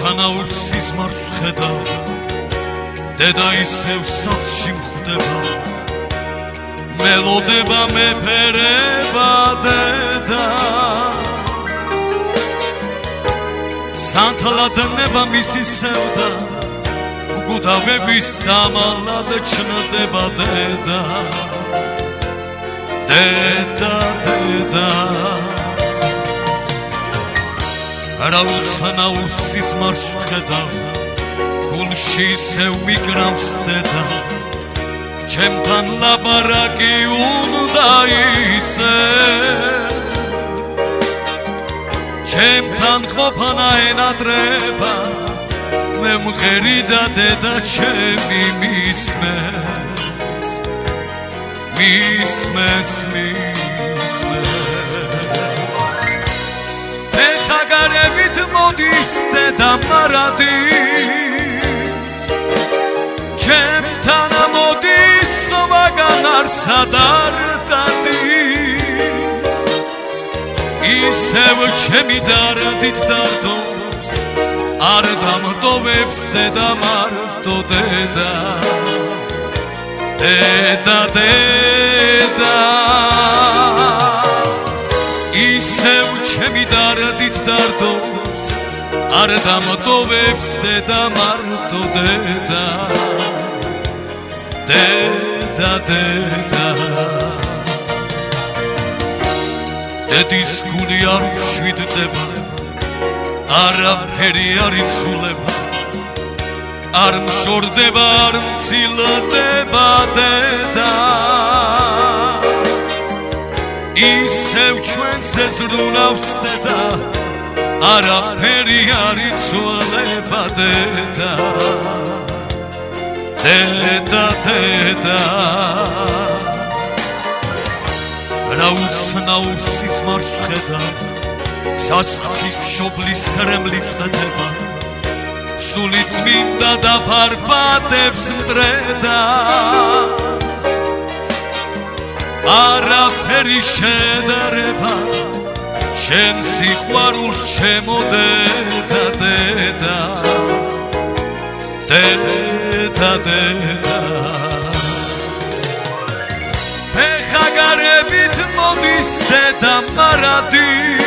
Rautanaul sismarus ხედავ დედა ისევ სახლში მხვდება მელოდება მეფერება დედა სანთლადნება მისი სევდა უგუდავების სამალად ჩნდება დედა დედა დედა Rautanaul sismarus ხედავ გულში ისევ მიგრავს დედა ჩემთან ლაპარაკი უნდა ისე ჩემთან ყოფნა ენატრება მე მღერი და დედა ჩემი მისმეს მისმეს მისმეს ეხაგარებით მოდის დედა მარადის ჩემთან მოდის სხვაგან არსად არ დადის ისევ ჩემი დარდით დარდობს არ დამტოვებს დედა მარტო დედა დედა დედა ისევ ჩემი დარდით დარდობს არ დამტოვებს დედა მარტო დედა დედა დედა დედის გული არ მშვიდდება არაფერი არ იცვლება არ მშორდება არ მცილდება დედა ისევ ჩვენს ეზრუნავს დედა არაფერი არ იცვლება დედა დედა დედა Rautanaul sismarus ხედავ სასხლის მშობლის სრემლიც ხედება სულიც მინდა დაფარფატებს მტრედა არაფერი შედარება შენ სიყვარულს ჩემო დედა დედა დედა დედა ეხაგარებით მოდის დედა მარადის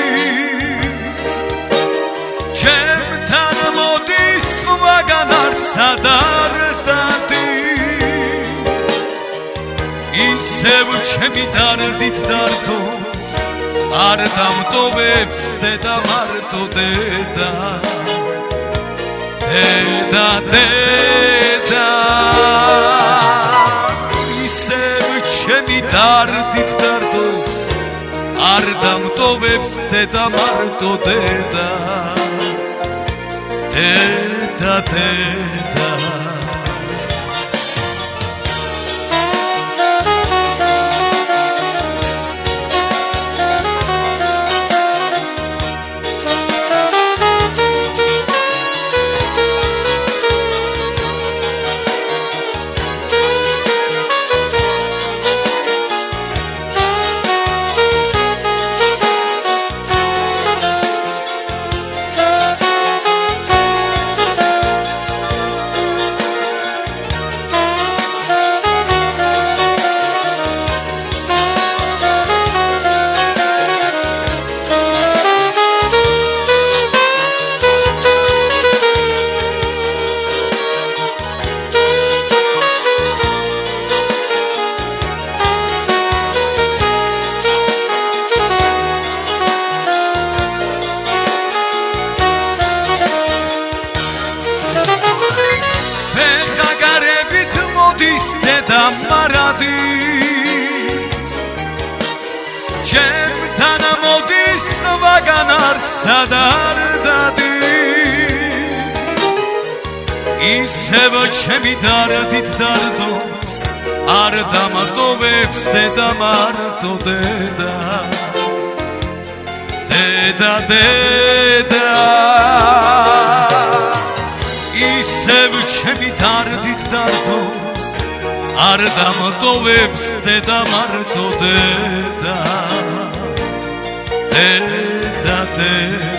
ჩემთან მოდის სხვაგან არსად არ დადის ისევ ჩემი დარდით დარდობს არ დამტოვებს დედა მარტო დედა დედა დედა ჩემი დარდით დარდობს არ დამტოვებს დედა მარტო დედა დედა დედა მარადის ჩემთან მოდის სხვაგან არსად არ დადის ისევ ჩემი დარდით დარდობს არ დამტოვებს დედა მარტო დედა დედა დედა ისევ ჩემი დარდით დარდობს არ დამტოვებს დედა მარტო დედა დედა დედა